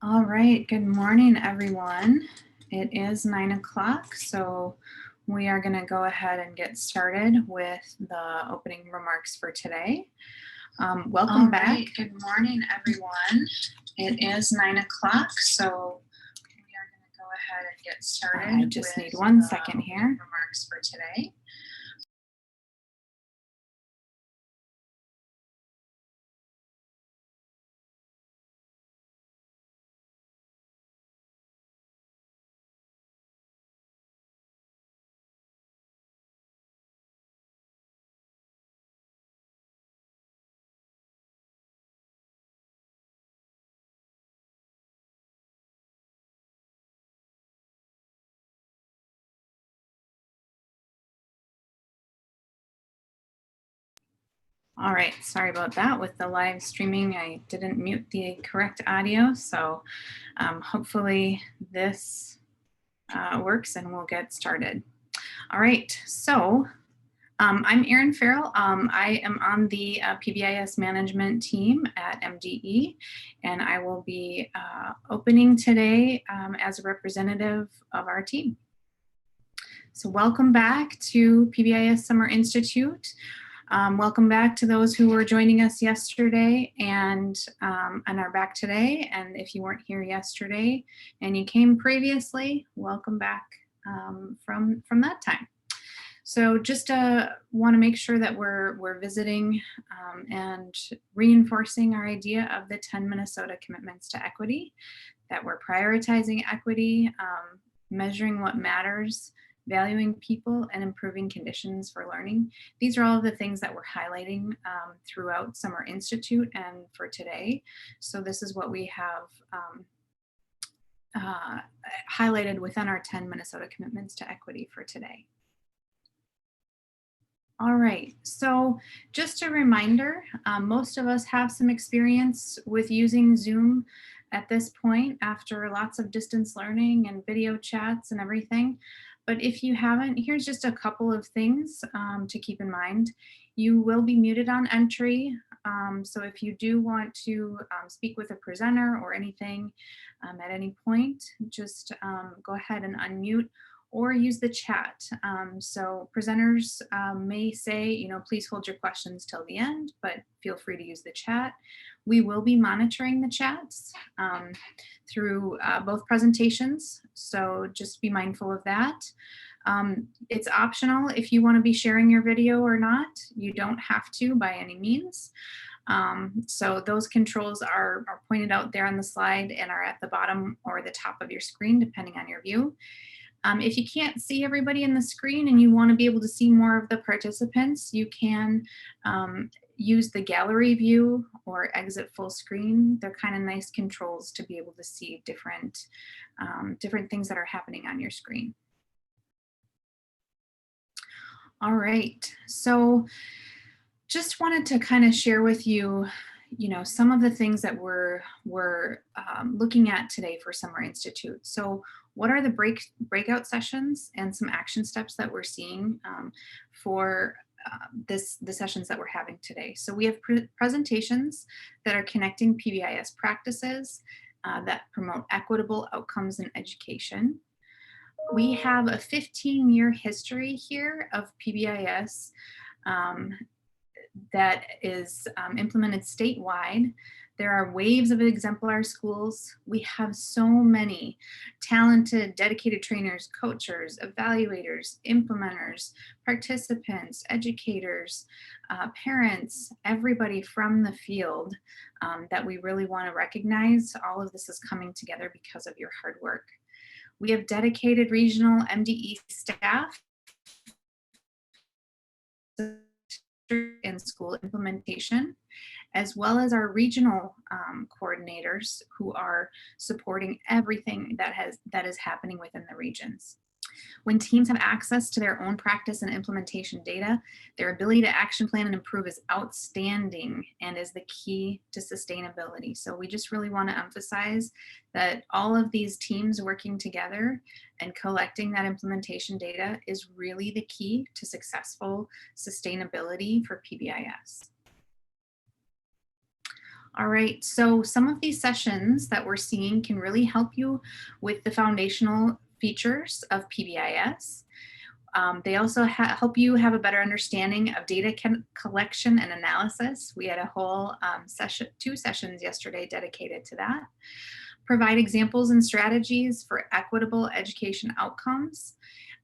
All right, good morning, everyone. It is 9 o'clock, so we are going to go ahead and get started with the opening remarks for today. Welcome back. Good morning, everyone. It is 9 o'clock, so we are going to go ahead and get started. I just need 1 second here. Remarks for today. All right, sorry about that. With the live streaming, I didn't mute the correct audio, so hopefully this works and we'll get started. All right, so I'm Erin Farrell. I am on the PBIS management team at MDE, and I will be opening today as a representative of our team. So welcome back to PBIS Summer Institute. Welcome back to those who were joining us yesterday and are back today. And if you weren't here yesterday and you came previously, welcome back from that time. So just want to make sure that we're visiting and reinforcing our idea of the 10 Minnesota commitments to equity, that we're prioritizing equity, measuring what matters, valuing people, and improving conditions for learning. These are all of the things that we're highlighting throughout Summer Institute and for today. So this is what we have highlighted within our 10 Minnesota commitments to equity for today. All right, so just a reminder, most of us have some experience with using Zoom at this point after lots of distance learning and video chats and everything. But if you haven't, here's just a couple of things to keep in mind. You will be muted on entry. So if you do want to speak with a presenter or anything at any point, just go ahead and unmute or use the chat. So presenters may say, please hold your questions till the end, but feel free to use the chat. We will be monitoring the chats through both presentations, so just be mindful of that. It's optional if you want to be sharing your video or not. You don't have to by any means. So those controls are pointed out there on the slide and are at the bottom or the top of your screen, depending on your view. If you can't see everybody in the screen and you want to be able to see more of the participants, you can use the gallery view or exit full screen. They're kind of nice controls to be able to see different things that are happening on your screen. All right, so just wanted to kind of share with you, some of the things that we're looking at today for Summer Institute. So what are the breakout sessions and some action steps that we're seeing for the sessions that we're having today? So we have presentations that are connecting PBIS practices that promote equitable outcomes in education. We have a 15-year history here of PBIS that is implemented statewide. There are waves of exemplar schools. We have so many talented, dedicated trainers, coachers, evaluators, implementers, participants, educators, parents, everybody from the field that we really want to recognize. All of this is coming together because of your hard work. We have dedicated regional MDE staff in school implementation, as well as our regional coordinators who are supporting everything that is happening within the regions. When teams have access to their own practice and implementation data, their ability to action plan and improve is outstanding and is the key to sustainability. So we just really want to emphasize that all of these teams working together and collecting that implementation data is really the key to successful sustainability for PBIS. All right, so some of these sessions that we're seeing can really help you with the foundational features of PBIS. They also help you have a better understanding of data collection and analysis. We had a whole two sessions yesterday dedicated to that. Provide examples and strategies for equitable education outcomes,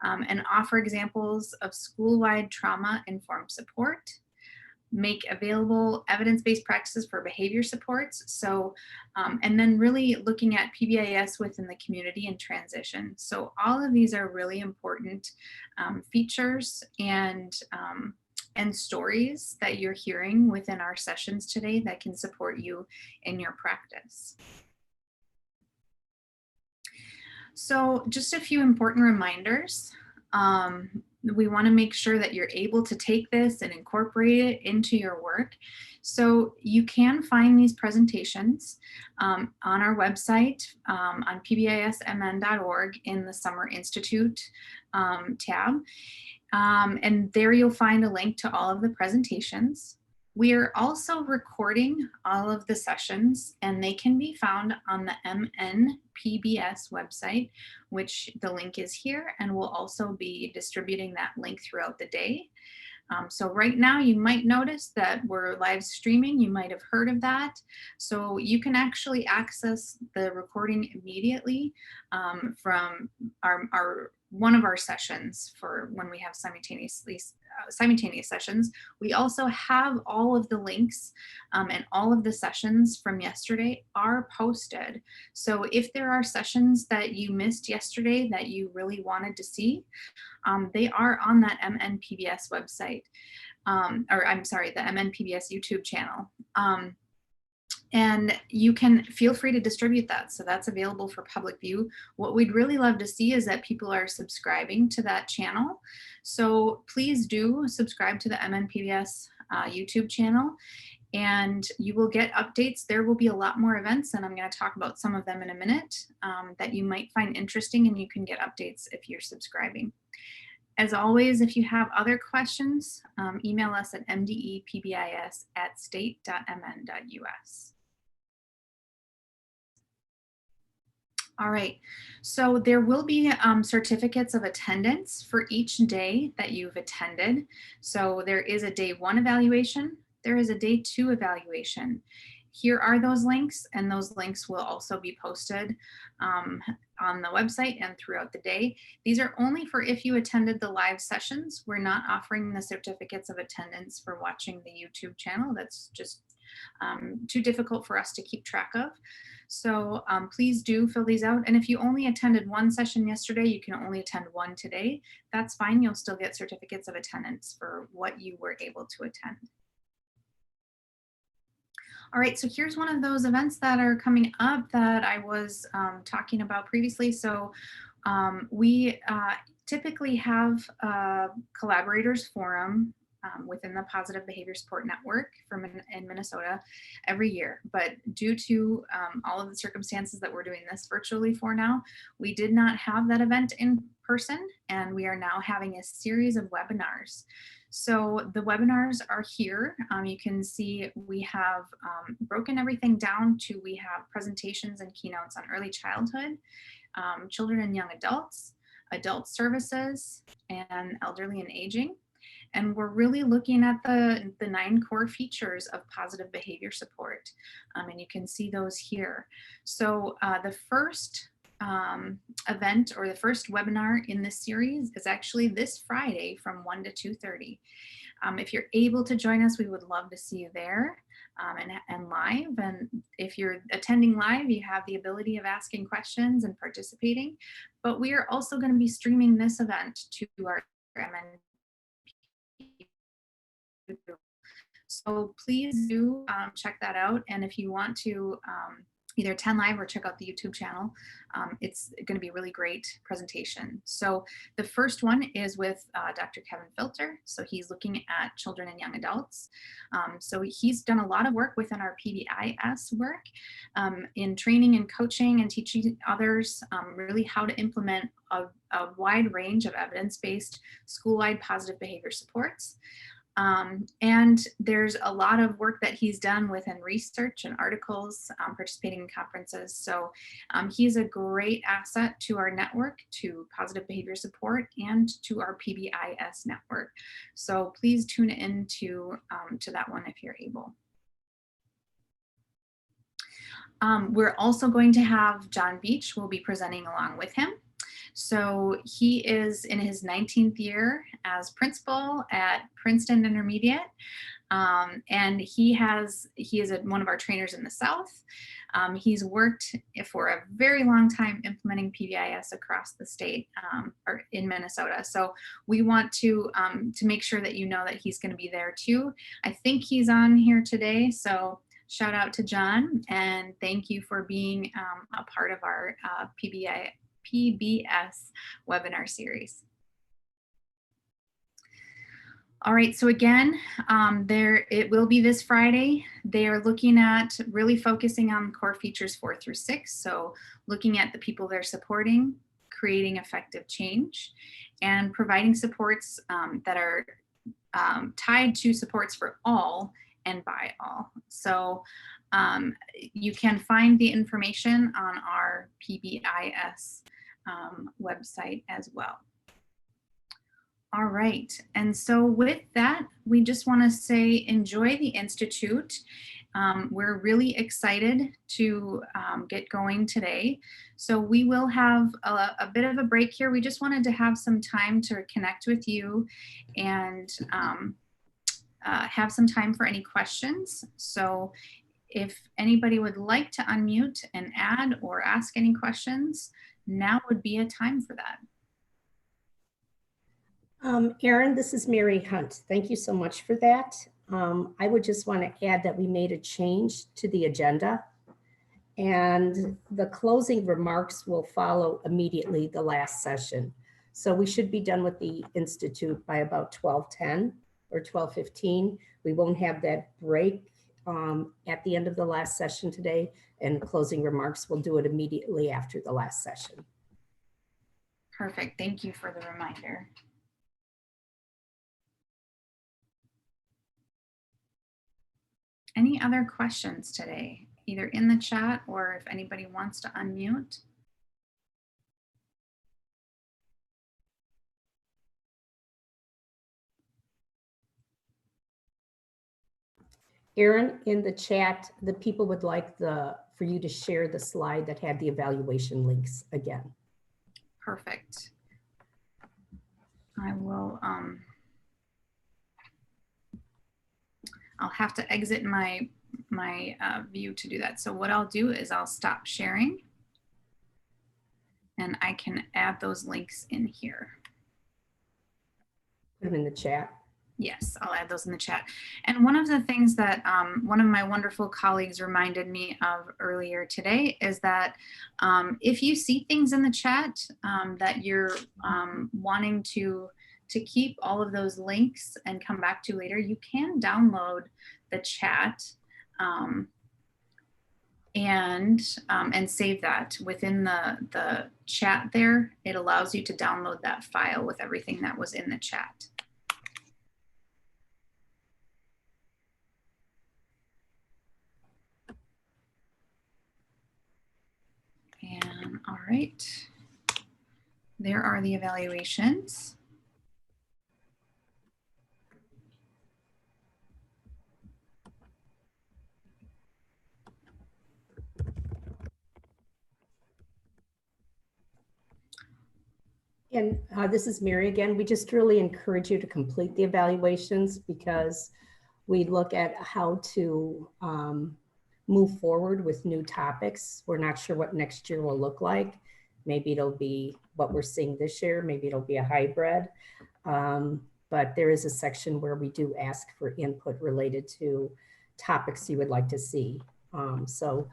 and offer examples of school-wide trauma-informed support. Make available evidence-based practices for behavior supports. So, and then really looking at PBIS within the community and transition. So all of these are really important features and stories that you're hearing within our sessions today that can support you in your practice. So just a few important reminders. We want to make sure that you're able to take this and incorporate it into your work. So you can find these presentations on our website on pbismn.org in the Summer Institute tab. And there you'll find a link to all of the presentations. We are also recording all of the sessions, and they can be found on the MNPBS website, which the link is here, and we'll also be distributing that link throughout the day. So right now you might notice that we're live streaming. You might have heard of that. So you can actually access the recording immediately from one of our sessions for when we have simultaneous sessions. We also have all of the links and all of the sessions from yesterday are posted. So if there are sessions that you missed yesterday that you really wanted to see, they are on that MNPBS website, or I'm sorry, the MNPBS YouTube channel. And you can feel free to distribute that. So that's available for public view. What we'd really love to see is that people are subscribing to that channel. So please do subscribe to the MNPBS YouTube channel, and you will get updates. There will be a lot more events, and I'm going to talk about some of them in a minute that you might find interesting, and you can get updates if you're subscribing. As always, if you have other questions, email us at mdepbis@state.mn.us. All right, so there will be certificates of attendance for each day that you've attended. So there is a day 1 evaluation, there is a day 2 evaluation. Here are those links, and those links will also be posted on the website and throughout the day. These are only for if you attended the live sessions. We're not offering the certificates of attendance for watching the YouTube channel. That's just too difficult for us to keep track of. So please do fill these out. And if you only attended one session yesterday, you can only attend one today. That's fine. You'll still get certificates of attendance for what you were able to attend. All right, so here's one of those events that are coming up that I was talking about previously. So we typically have a collaborators forum within the Positive Behavior Support Network in Minnesota every year. But due to all of the circumstances that we're doing this virtually for now, we did not have that event in person, and we are now having a series of webinars. So the webinars are here. You can see we have broken everything down to, we have presentations and keynotes on early childhood, children and young adults, adult services, and elderly and aging. And we're really looking at the 9 core features of positive behavior support. And you can see those here. So the first event, or the first webinar in this series, is actually this Friday from 1 to 2:30. If you're able to join us, we would love to see you there and live. And if you're attending live, you have the ability of asking questions and participating. But we are also going to be streaming this event to our MN. So please do check that out. And if you want to either attend live or check out the YouTube channel, it's going to be a really great presentation. So the first one is with Dr. Kevin Filter. So he's looking at children and young adults. So he's done a lot of work within our PBIS work in training and coaching and teaching others really how to implement a wide range of evidence-based school-wide positive behavior supports. And there's a lot of work that he's done within research and articles, participating in conferences. So he's a great asset to our network, to positive behavior support, and to our PBIS network. So please tune in to that one if you're able. We're also going to have John Beach will be presenting along with him. So he is in his 19th year as principal at Princeton Intermediate. And he is one of our trainers in the South. He's worked for a very long time implementing PBIS across the state, or in Minnesota. So we want to make sure that you know that he's going to be there too. I think he's on here today. So shout out to John, and thank you for being a part of our PBS webinar series. All right, so again, it will be this Friday. They are looking at really focusing on core features 4 through 6. So looking at the people they're supporting, creating effective change, and providing supports that are tied to supports for all and by all. So you can find the information on our PBIS website as well. All right, and so with that, we just want to say enjoy the Institute. We're really excited to get going today. So we will have a bit of a break here. We just wanted to have some time to connect with you and have some time for any questions. So if anybody would like to unmute and add or ask any questions, now would be a time for that. Erin, this is Mary Hunt. Thank you so much for that. I would just want to add that we made a change to the agenda, and the closing remarks will follow immediately the last session. So we should be done with the Institute by about 12:10 or 12:15. We won't have that break at the end of the last session today, and closing remarks, we'll do it immediately after the last session. Perfect. Thank you for the reminder. Any other questions today, either in the chat or if anybody wants to unmute? Erin, in the chat, the people would like for you to share the slide that had the evaluation links again. Perfect. I will, I'll have to exit my view to do that. So what I'll do is I'll stop sharing and I can add those links in here. Put them in the chat. Yes, I'll add those in the chat. And one of the things that one of my wonderful colleagues reminded me of earlier today is that if you see things in the chat that you're wanting to keep all of those links and come back to later, you can download the chat and save that within the chat there. It allows you to download that file with everything that was in the chat. And all right, there are the evaluations. And this is Mary again. We just really encourage you to complete the evaluations because we look at how to move forward with new topics. We're not sure what next year will look like. Maybe it'll be what we're seeing this year. Maybe it'll be a hybrid. But there is a section where we do ask for input related to topics you would like to see. So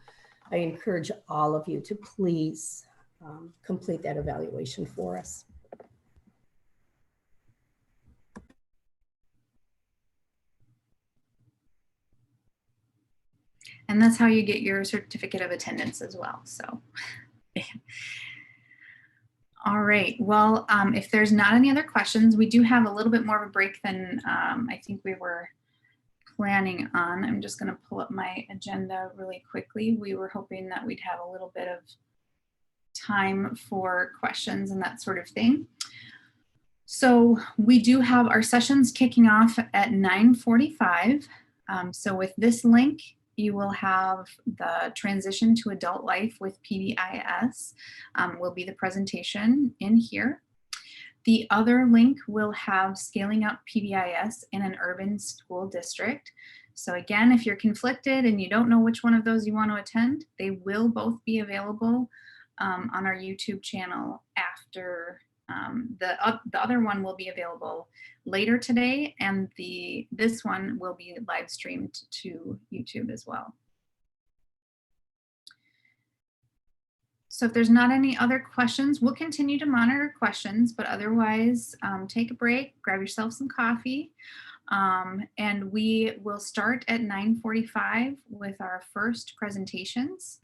I encourage all of you to please complete that evaluation for us. And that's how you get your certificate of attendance as well. So, All right. Well, if there's not any other questions, we do have a little bit more of a break than I think we were planning on. I'm just going to pull up my agenda really quickly. We were hoping that we'd have a little bit of time for questions and that sort of thing. So we do have our sessions kicking off at 9:45. So with this link, you will have the transition to adult life with PBIS will be the presentation in here. The other link will have scaling up PBIS in an urban school district. So again, if you're conflicted and you don't know which one of those you want to attend, they will both be available on our YouTube channel after the other one will be available later today, and this one will be live streamed to YouTube as well. So if there's not any other questions, we'll continue to monitor questions, but otherwise take a break, grab yourself some coffee, and we will start at 9:45 with our first presentations.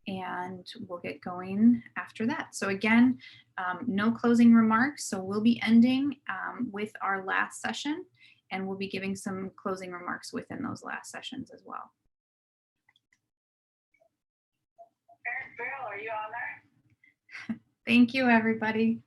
And we'll get going after that. So again, no closing remarks. So we'll be ending with our last session, and we'll be giving some closing remarks within those last sessions as well. Bill, are you on there? Thank you, everybody.